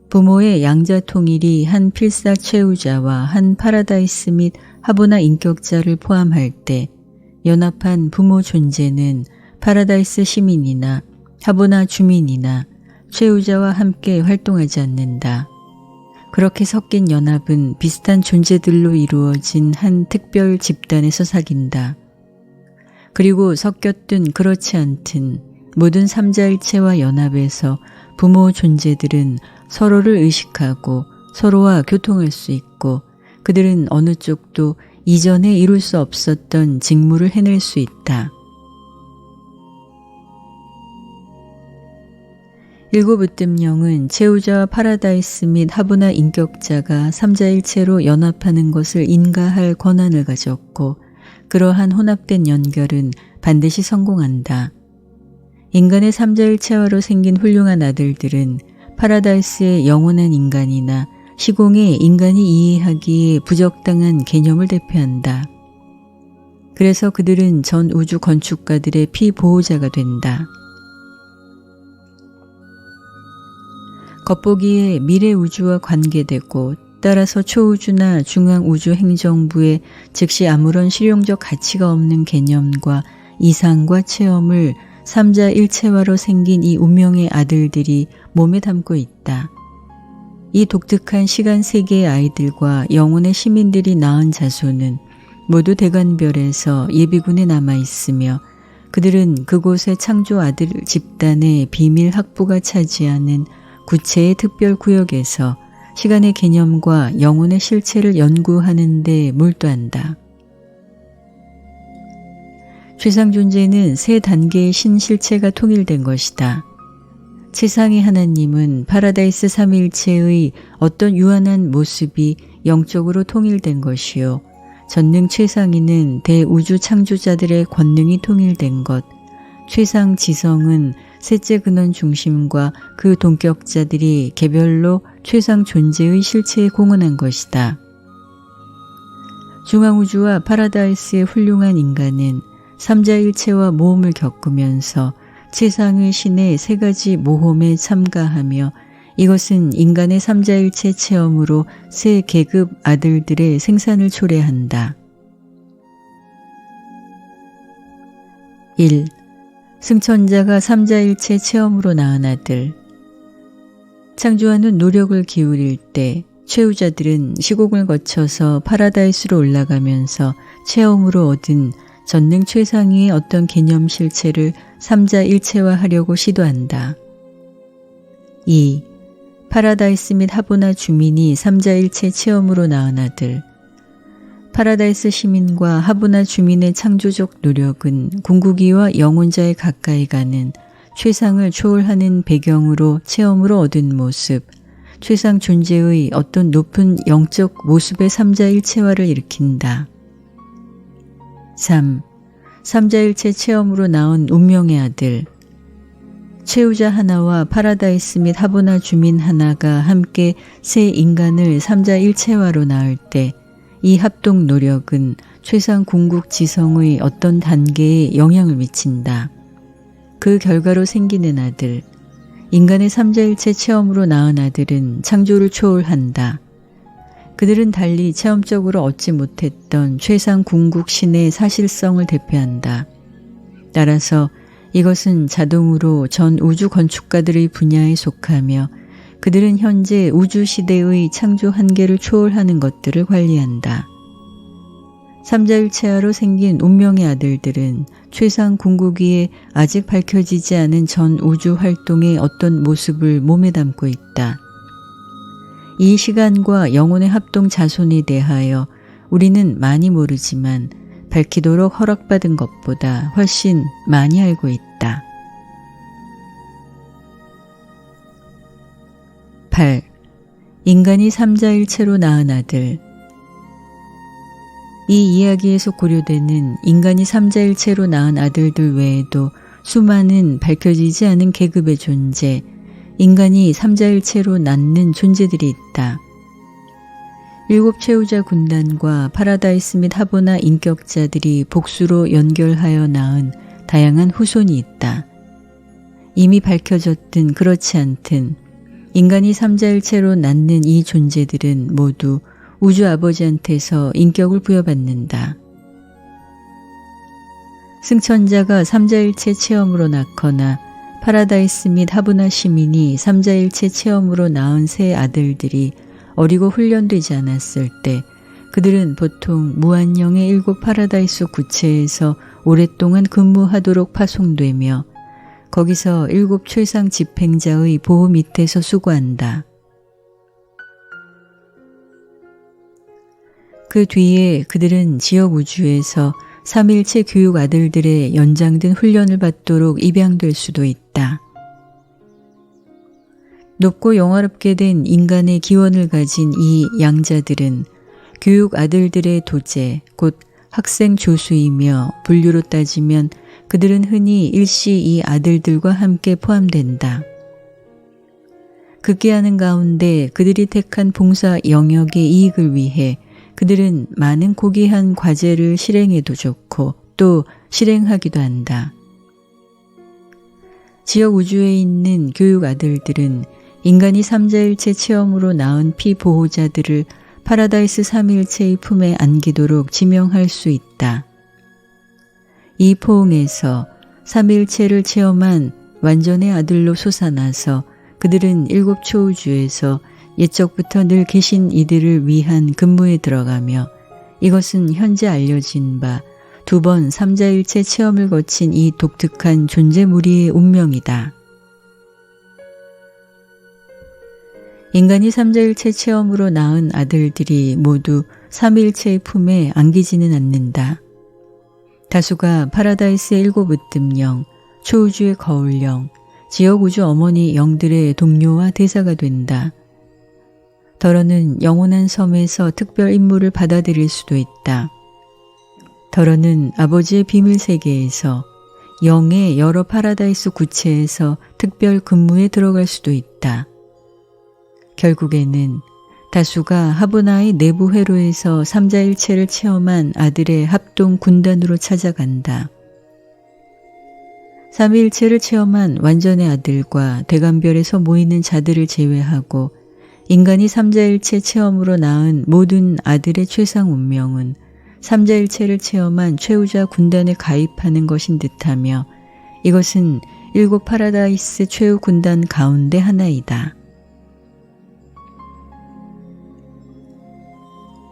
A: 부모의 양자 통일이 한 필사 최우자와 한 파라다이스 및 하브나 인격자를 포함할 때 연합한 부모 존재는 파라다이스 시민이나 하브나 주민이나 최우자와 함께 활동하지 않는다. 그렇게 섞인 연합은 비슷한 존재들로 이루어진 한 특별 집단에서 사귄다. 그리고 섞였든 그렇지 않든 모든 삼자일체와 연합에서 부모 존재들은 서로를 의식하고 서로와 교통할 수 있고 그들은 어느 쪽도 이전에 이룰 수 없었던 직무를 해낼 수 있다. 일곱 으뜸령은 최우자와 파라다이스 및 하브나 인격자가 삼자일체로 연합하는 것을 인가할 권한을 가졌고 그러한 혼합된 연결은 반드시 성공한다. 인간의 삼자일체화로 생긴 훌륭한 아들들은 파라다이스의 영원한 인간이나 시공의 인간이 이해하기에 부적당한 개념을 대표한다. 그래서 그들은 전 우주 건축가들의 피보호자가 된다. 겉보기에 미래 우주와 관계되고 따라서 초우주나 중앙우주행정부에 즉시 아무런 실용적 가치가 없는 개념과 이상과 체험을 삼자일체화로 생긴 이 운명의 아들들이 몸에 담고 있다. 이 독특한 시간 세계의 아이들과 영혼의 시민들이 낳은 자손은 모두 대관별에서 예비군에 남아있으며 그들은 그곳의 창조 아들 집단의 비밀 학부가 차지하는 구체의 특별 구역에서 시간의 개념과 영혼의 실체를 연구하는 데 몰두한다. 최상 존재는 세 단계의 신실체가 통일된 것이다. 최상의 하나님은 파라다이스 삼위일체의 어떤 유한한 모습이 영적으로 통일된 것이요. 전능 최상위는 대우주 창조자들의 권능이 통일된 것, 최상 지성은 셋째 근원 중심과 그 동격자들이 개별로 최상 존재의 실체에 공헌한 것이다. 중앙우주와 파라다이스의 훌륭한 인간은 삼자일체와 모험을 겪으면서 최상의 신의 세 가지 모험에 참가하며 이것은 인간의 삼자일체 체험으로 세 계급 아들들의 생산을 초래한다. 1. 승천자가 삼자일체 체험으로 낳은 아들. 창조하는 노력을 기울일 때 최후자들은 시공을 거쳐서 파라다이스로 올라가면서 체험으로 얻은 전능 최상위의 어떤 개념 실체를 삼자일체화하려고 시도한다. 2. 파라다이스 및 하보나 주민이 삼자일체 체험으로 낳은 아들. 파라다이스 시민과 하보나 주민의 창조적 노력은 궁극이와 영혼자에 가까이 가는 최상을 초월하는 배경으로 체험으로 얻은 모습, 최상 존재의 어떤 높은 영적 모습의 삼자일체화를 일으킨다. 3. 삼자일체 체험으로 낳은 운명의 아들. 최후자 하나와 파라다이스 및 하보나 주민 하나가 함께 새 인간을 삼자일체화로 낳을 때 이 합동 노력은 최상 궁극 지성의 어떤 단계에 영향을 미친다. 그 결과로 생기는 아들, 인간의 삼자일체 체험으로 낳은 아들은 창조를 초월한다. 그들은 달리 체험적으로 얻지 못했던 최상 궁극 신의 사실성을 대표한다. 따라서 이것은 자동으로 전 우주 건축가들의 분야에 속하며 그들은 현재 우주시대의 창조 한계를 초월하는 것들을 관리한다. 삼자일체화로 생긴 운명의 아들들은 최상 궁극기에 아직 밝혀지지 않은 전 우주 활동의 어떤 모습을 몸에 담고 있다. 이 시간과 영혼의 합동 자손에 대하여 우리는 많이 모르지만 밝히도록 허락받은 것보다 훨씬 많이 알고 있다. 8. 인간이 삼자일체로 낳은 아들. 이 이야기에서 고려되는 인간이 삼자일체로 낳은 아들들 외에도 수많은 밝혀지지 않은 계급의 존재, 인간이 삼자일체로 낳는 존재들이 있다. 7 최후자 군단과 파라다이스 및 하보나 인격자들이 복수로 연결하여 낳은 다양한 후손이 있다. 이미 밝혀졌든 그렇지 않든 인간이 삼자일체로 낳는 이 존재들은 모두 우주 아버지한테서 인격을 부여받는다. 승천자가 삼자일체 체험으로 낳거나 파라다이스 및 하보나 시민이 삼자일체 체험으로 낳은 새 아들들이 어리고 훈련되지 않았을 때 그들은 보통 무한령의 7 파라다이스 구체에서 오랫동안 근무하도록 파송되며 거기서 7 최상 집행자의 보호 밑에서 수고한다. 그 뒤에 그들은 지역 우주에서 삼일체 교육 아들들의 연장된 훈련을 받도록 입양될 수도 있다. 높고 영화롭게 된 인간의 기원을 가진 이 양자들은 교육 아들들의 도제, 곧 학생 조수이며 분류로 따지면 그들은 흔히 일시 이 아들들과 함께 포함된다. 극기하는 가운데 그들이 택한 봉사 영역의 이익을 위해 그들은 많은 고귀한 과제를 실행해도 좋고 또 실행하기도 한다. 지역 우주에 있는 교육 아들들은 인간이 삼자일체 체험으로 낳은 피보호자들을 파라다이스 삼위일체의 품에 안기도록 지명할 수 있다. 이 포옹에서 삼위일체를 체험한 완전의 아들로 솟아나서 그들은 일곱 초우주에서 옛적부터 늘 계신 이들을 위한 근무에 들어가며 이것은 현재 알려진 바 두 번 삼자일체 체험을 거친 이 독특한 존재무리의 운명이다. 인간이 삼자일체 체험으로 낳은 아들들이 모두 삼위일체의 품에 안기지는 않는다. 다수가 파라다이스의 일곱 으뜸영, 초우주의 거울영, 지역우주 어머니 영들의 동료와 대사가 된다. 더러는 영원한 섬에서 특별 임무를 받아들일 수도 있다. 더러는 아버지의 비밀 세계에서 영의 여러 파라다이스 구체에서 특별 근무에 들어갈 수도 있다. 결국에는 다수가 하브나의 내부 회로에서 삼자일체를 체험한 아들의 합동 군단으로 찾아간다. 삼위일체를 체험한 완전의 아들과 대감별에서 모이는 자들을 제외하고 인간이 삼자일체 체험으로 낳은 모든 아들의 최상 운명은 삼자일체를 체험한 최후자 군단에 가입하는 것인 듯하며 이것은 일곱 파라다이스 최후 군단 가운데 하나이다.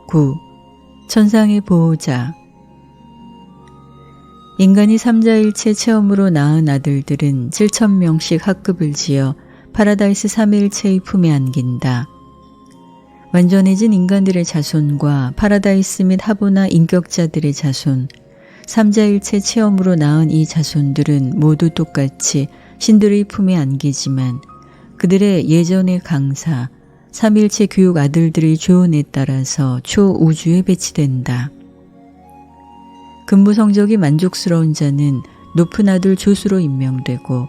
A: 9. 천상의 보호자. 인간이 삼자일체 체험으로 낳은 아들들은 7,000명씩 학급을 지어 파라다이스 삼위일체의 품에 안긴다. 완전해진 인간들의 자손과 파라다이스 및 하보나 인격자들의 자손, 삼자일체 체험으로 낳은 이 자손들은 모두 똑같이 신들의 품에 안기지만 그들의 예전의 강사, 삼일체 교육 아들들의 조언에 따라서 초우주에 배치된다. 근무 성적이 만족스러운 자는 높은 아들 조수로 임명되고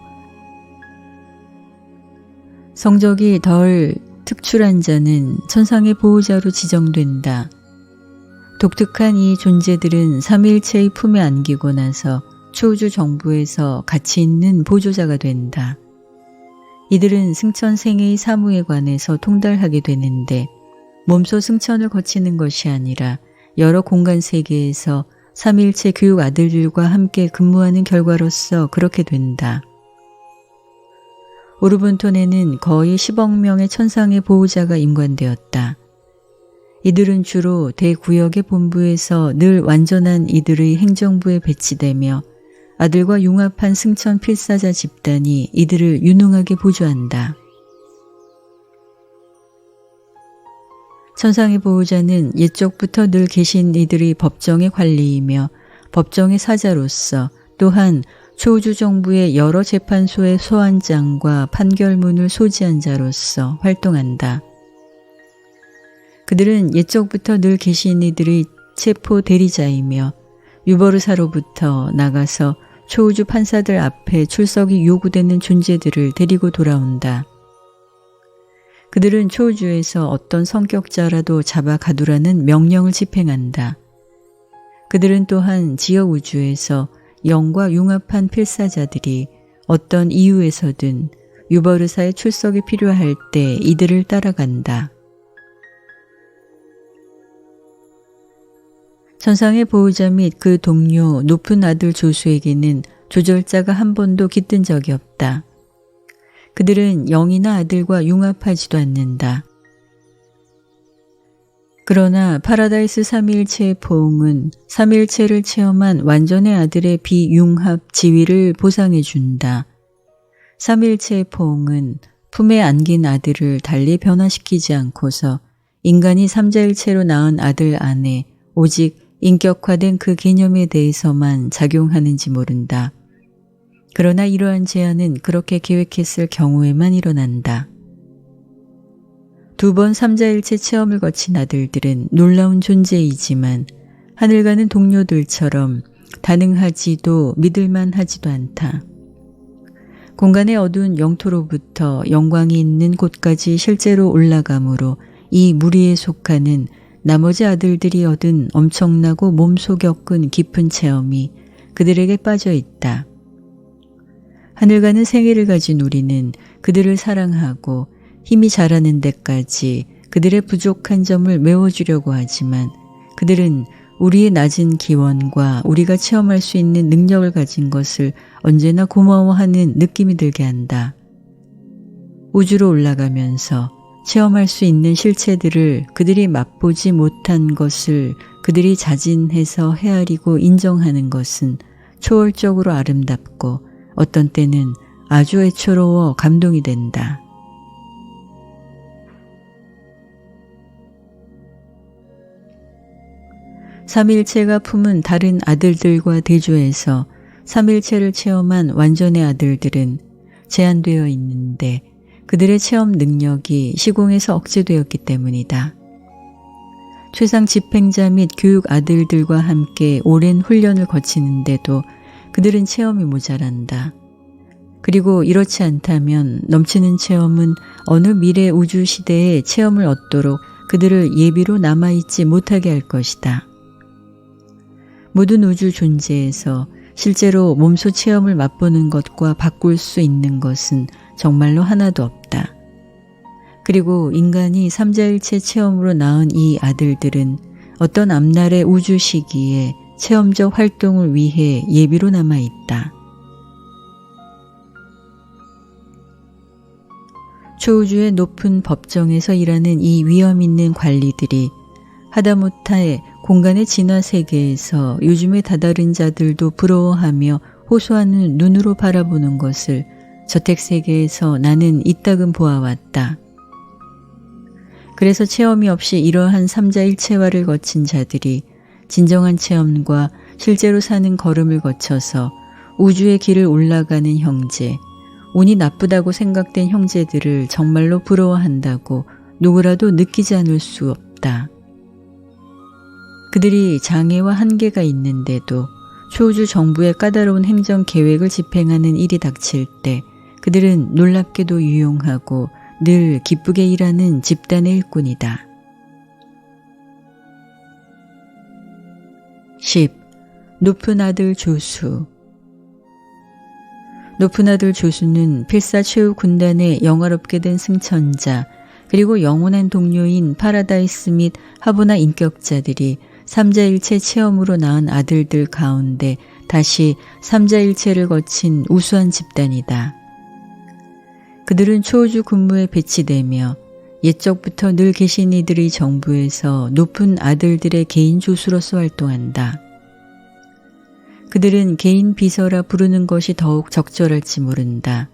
A: 성적이 덜 특출한 자는 천상의 보호자로 지정된다. 독특한 이 존재들은 삼위일체의 품에 안기고 나서 초우주 정부에서 가치 있는 보조자가 된다. 이들은 승천 생애의 사무에 관해서 통달하게 되는데 몸소 승천을 거치는 것이 아니라 여러 공간 세계에서 삼위일체 교육 아들들과 함께 근무하는 결과로서 그렇게 된다. 오르본톤에는 거의 10억 명의 천상의 보호자가 임관되었다. 이들은 주로 대구역의 본부에서 늘 완전한 이들의 행정부에 배치되며 아들과 융합한 승천 필사자 집단이 이들을 유능하게 보조한다. 천상의 보호자는 옛적부터 늘 계신 이들의 법정의 관리이며 법정의 사자로서 또한 초우주 정부의 여러 재판소의 소환장과 판결문을 소지한 자로서 활동한다. 그들은 옛적부터 늘 계신 이들의 체포 대리자이며 유버르사로부터 나가서 초우주 판사들 앞에 출석이 요구되는 존재들을 데리고 돌아온다. 그들은 초우주에서 어떤 성격자라도 잡아 가두라는 명령을 집행한다. 그들은 또한 지역 우주에서 영과 융합한 필사자들이 어떤 이유에서든 유버르사의 출석이 필요할 때 이들을 따라간다. 천상의 보호자 및 그 동료 높은 아들 조수에게는 조절자가 한 번도 깃든 적이 없다. 그들은 영이나 아들과 융합하지도 않는다. 그러나 파라다이스 삼위일체의 포옹은 삼위일체를 체험한 완전의 아들의 비융합 지위를 보상해준다. 삼위일체의 포옹은 품에 안긴 아들을 달리 변화시키지 않고서 인간이 삼자일체로 낳은 아들 안에 오직 인격화된 그 개념에 대해서만 작용하는지 모른다. 그러나 이러한 제안은 그렇게 계획했을 경우에만 일어난다. 두 번 삼자일체 체험을 거친 아들들은 놀라운 존재이지만 하늘 가는 동료들처럼 다능하지도 믿을만하지도 않다. 공간의 어두운 영토로부터 영광이 있는 곳까지 실제로 올라가므로 이 무리에 속하는 나머지 아들들이 얻은 엄청나고 몸소 겪은 깊은 체험이 그들에게 빠져 있다. 하늘 가는 생애를 가진 우리는 그들을 사랑하고 힘이 자라는 데까지 그들의 부족한 점을 메워주려고 하지만 그들은 우리의 낮은 기원과 우리가 체험할 수 있는 능력을 가진 것을 언제나 고마워하는 느낌이 들게 한다. 우주로 올라가면서 체험할 수 있는 실체들을 그들이 맛보지 못한 것을 그들이 자진해서 헤아리고 인정하는 것은 초월적으로 아름답고 어떤 때는 아주 애처로워 감동이 된다. 삼일체가 품은 다른 아들들과 대조해서 삼일체를 체험한 완전의 아들들은 제한되어 있는데 그들의 체험 능력이 시공에서 억제되었기 때문이다. 최상 집행자 및 교육 아들들과 함께 오랜 훈련을 거치는데도 그들은 체험이 모자란다. 그리고 이렇지 않다면 넘치는 체험은 어느 미래 우주 시대의 체험을 얻도록 그들을 예비로 남아있지 못하게 할 것이다. 모든 우주 존재에서 실제로 몸소 체험을 맛보는 것과 바꿀 수 있는 것은 정말로 하나도 없다. 그리고 인간이 삼자일체 체험으로 낳은 이 아들들은 어떤 앞날의 우주 시기에 체험적 활동을 위해 예비로 남아있다. 초우주의 높은 법정에서 일하는 이 위험 있는 관리들이 하다못해 공간의 진화 세계에서 요즘의 다다른 자들도 부러워하며 호소하는 눈으로 바라보는 것을 저택세계에서 나는 이따금 보아왔다. 그래서 체험이 없이 이러한 삼자일체화를 거친 자들이 진정한 체험과 실제로 사는 걸음을 거쳐서 우주의 길을 올라가는 형제, 운이 나쁘다고 생각된 형제들을 정말로 부러워한다고 누구라도 느끼지 않을 수 없다. 그들이 장애와 한계가 있는데도 초우주 정부의 까다로운 행정 계획을 집행하는 일이 닥칠 때 그들은 놀랍게도 유용하고 늘 기쁘게 일하는 집단의 일꾼이다. 10. 높은 아들 조수. 높은 아들 조수는 필사 최후 군단의 영화롭게 된 승천자 그리고 영원한 동료인 파라다이스 및 하보나 인격자들이 삼자일체 체험으로 낳은 아들들 가운데 다시 삼자일체를 거친 우수한 집단이다. 그들은 초우주 군무에 배치되며 옛적부터 늘 계신 이들의 정부에서 높은 아들들의 개인 조수로서 활동한다. 그들은 개인 비서라 부르는 것이 더욱 적절할지 모른다.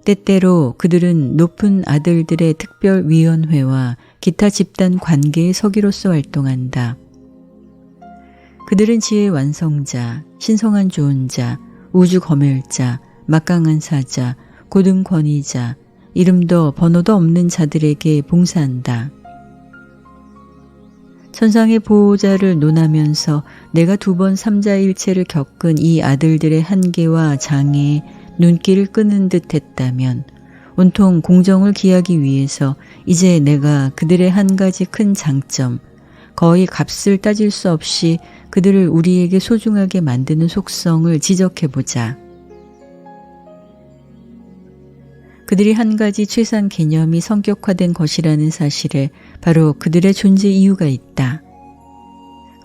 A: 때때로 그들은 높은 아들들의 특별위원회와 기타 집단 관계의 서기로서 활동한다. 그들은 지혜의 완성자, 신성한 조언자, 우주 검열자, 막강한 사자, 고등 권위자, 이름도 번호도 없는 자들에게 봉사한다. 천상의 보호자를 논하면서 내가 2번 삼자일체를 겪은 이 아들들의 한계와 장애에 눈길을 끄는 듯 했다면 온통 공정을 기하기 위해서 이제 내가 그들의 한 가지 큰 장점, 거의 값을 따질 수 없이 그들을 우리에게 소중하게 만드는 속성을 지적해보자. 그들이 한 가지 최상 개념이 성격화된 것이라는 사실에 바로 그들의 존재 이유가 있다.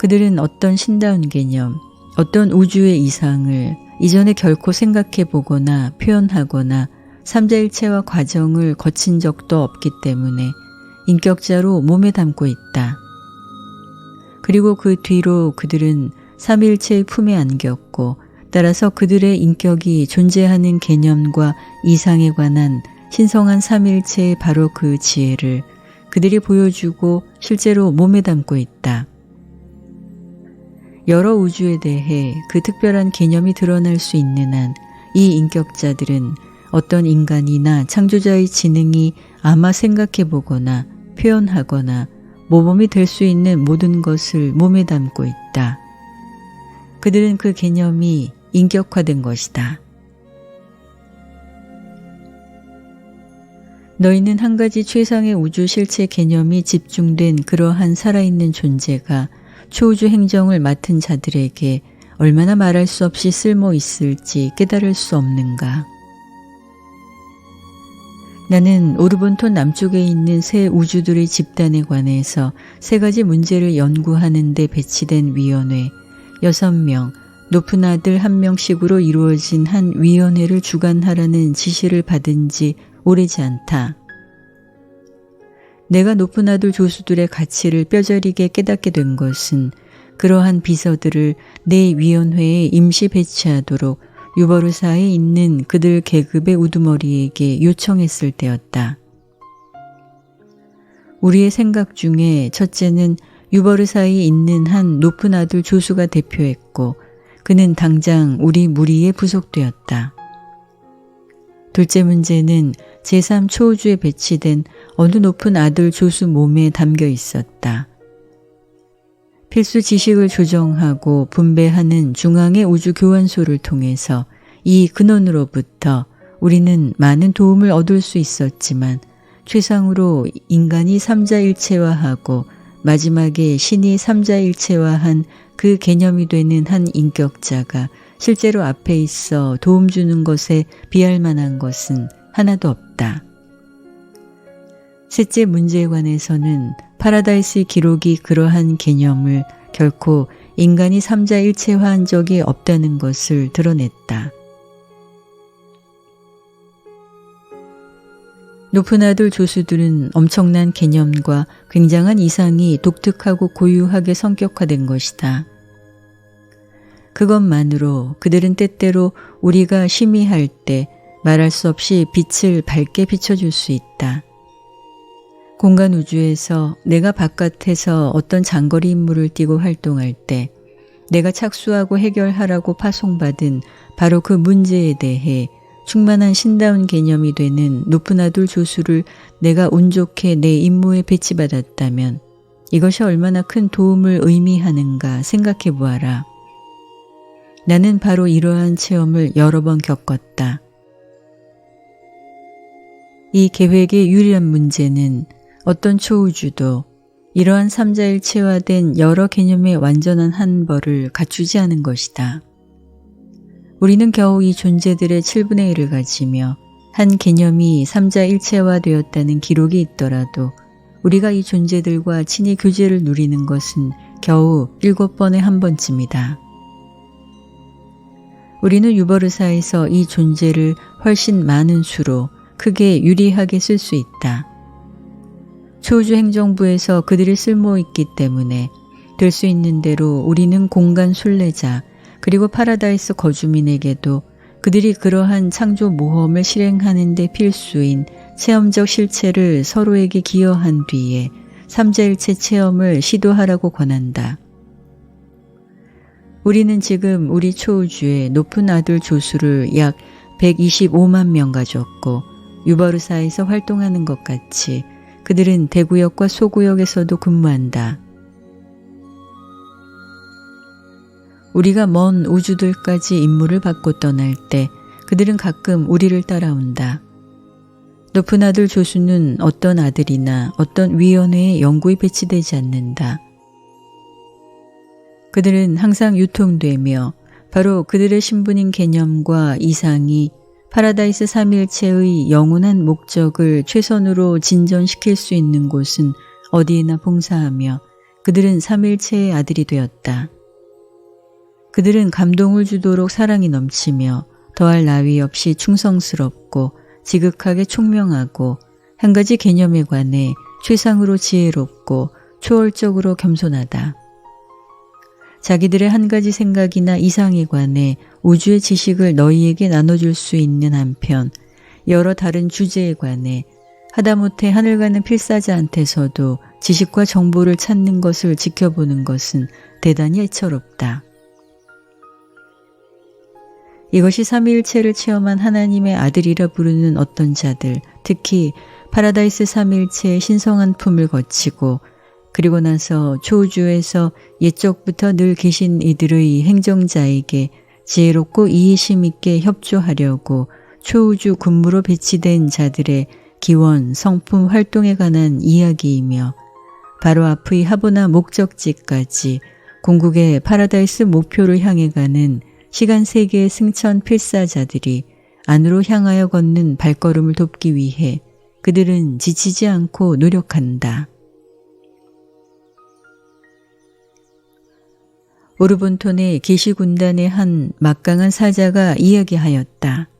A: 그들은 어떤 신다운 개념, 어떤 우주의 이상을 이전에 결코 생각해보거나 표현하거나 삼자일체화 과정을 거친 적도 없기 때문에 인격자로 몸에 담고 있다. 그리고 그 뒤로 그들은 삼일체의 품에 안겼고 따라서 그들의 인격이 존재하는 개념과 이상에 관한 신성한 삼일체의 바로 그 지혜를 그들이 보여주고 실제로 몸에 담고 있다. 여러 우주에 대해 그 특별한 개념이 드러날 수 있는 한 이 인격자들은 어떤 인간이나 창조자의 지능이 아마 생각해보거나 표현하거나 모범이 될 수 있는 모든 것을 몸에 담고 있다. 그들은 그 개념이 인격화된 것이다. 너희는 한 가지 최상의 우주 실체 개념이 집중된 그러한 살아있는 존재가 초우주 행정을 맡은 자들에게 얼마나 말할 수 없이 쓸모 있을지 깨달을 수 없는가. 나는 오르본톤 남쪽에 있는 새 우주들의 집단에 관해서 3가지 문제를 연구하는 데 배치된 위원회 6명, 높은 아들 1명씩으로 이루어진 한 위원회를 주관하라는 지시를 받은 지 오래지 않다. 내가 높은 아들 조수들의 가치를 뼈저리게 깨닫게 된 것은 그러한 비서들을 내 위원회에 임시 배치하도록 유버르사에 있는 그들 계급의 우두머리에게 요청했을 때였다. 우리의 생각 중에 첫째는 유버르사에 있는 한 높은 아들 조수가 대표했고 그는 당장 우리 무리에 부속되었다. 둘째 문제는 제3초우주에 배치된 어느 높은 아들 조수 몸에 담겨 있었다. 필수 지식을 조정하고 분배하는 중앙의 우주 교환소를 통해서 이 근원으로부터 우리는 많은 도움을 얻을 수 있었지만 최상으로 인간이 삼자일체화하고 마지막에 신이 삼자일체화한 그 개념이 되는 한 인격자가 실제로 앞에 있어 도움 주는 것에 비할 만한 것은 하나도 없다. 셋째 문제에 관해서는 파라다이스 기록이 그러한 개념을 결코 인간이 삼자일체화한 적이 없다는 것을 드러냈다. 높은 아들 조수들은 엄청난 개념과 굉장한 이상이 독특하고 고유하게 성격화된 것이다. 그것만으로 그들은 때때로 우리가 심의할 때 말할 수 없이 빛을 밝게 비춰줄 수 있다. 공간 우주에서 내가 바깥에서 어떤 장거리 임무를 띠고 활동할 때 내가 착수하고 해결하라고 파송받은 바로 그 문제에 대해 충만한 신다운 개념이 되는 높은 아들 조수를 내가 운 좋게 내 임무에 배치받았다면 이것이 얼마나 큰 도움을 의미하는가 생각해 보아라. 나는 바로 이러한 체험을 여러 번 겪었다. 이 계획의 유일한 문제는 어떤 초우주도 이러한 삼자일체화된 여러 개념의 완전한 한벌을 갖추지 않은 것이다. 우리는 겨우 이 존재들의 7분의 1을 가지며 한 개념이 삼자일체화되었다는 기록이 있더라도 우리가 이 존재들과 친히 교제를 누리는 것은 겨우 7번에 한 번쯤이다. 우리는 유버르사에서 이 존재를 훨씬 많은 수로 크게 유리하게 쓸 수 있다. 초우주 행정부에서 그들이 쓸모있기 때문에 될 수 있는 대로 우리는 공간 순례자 그리고 파라다이스 거주민에게도 그들이 그러한 창조 모험을 실행하는 데 필수인 체험적 실체를 서로에게 기여한 뒤에 삼자일체 체험을 시도하라고 권한다. 우리는 지금 우리 초우주의 높은 아들 조수를 약 125만 명 가졌고 유버르사에서 활동하는 것 같이 그들은 대구역과 소구역에서도 근무한다. 우리가 먼 우주들까지 임무를 받고 떠날 때 그들은 가끔 우리를 따라온다. 높은 아들 조수는 어떤 아들이나 어떤 위원회에 영구히 배치되지 않는다. 그들은 항상 유통되며 바로 그들의 신분인 개념과 이상이 파라다이스 삼일체의 영원한 목적을 최선으로 진전시킬 수 있는 곳은 어디에나 봉사하며 그들은 삼일체의 아들이 되었다. 그들은 감동을 주도록 사랑이 넘치며 더할 나위 없이 충성스럽고 지극하게 총명하고 한 가지 개념에 관해 최상으로 지혜롭고 초월적으로 겸손하다. 자기들의 한 가지 생각이나 이상에 관해 우주의 지식을 너희에게 나눠줄 수 있는 한편 여러 다른 주제에 관해 하다못해 하늘 가는 필사자한테서도 지식과 정보를 찾는 것을 지켜보는 것은 대단히 애처롭다. 이것이 삼위일체를 체험한 하나님의 아들이라 부르는 어떤 자들, 특히 파라다이스 삼위일체의 신성한 품을 거치고 그리고 나서 초우주에서 옛적부터 늘 계신 이들의 행정자에게 지혜롭고 이해심 있게 협조하려고 초우주 군무로 배치된 자들의 기원, 성품, 활동에 관한 이야기이며 바로 앞의 하보나 목적지까지 궁극의 파라다이스 목표를 향해 가는 시간 세계의 승천 필사자들이 안으로 향하여 걷는 발걸음을 돕기 위해 그들은 지치지 않고 노력한다. 오르본톤의 계시군단의 한 막강한 사자가 이야기하였다.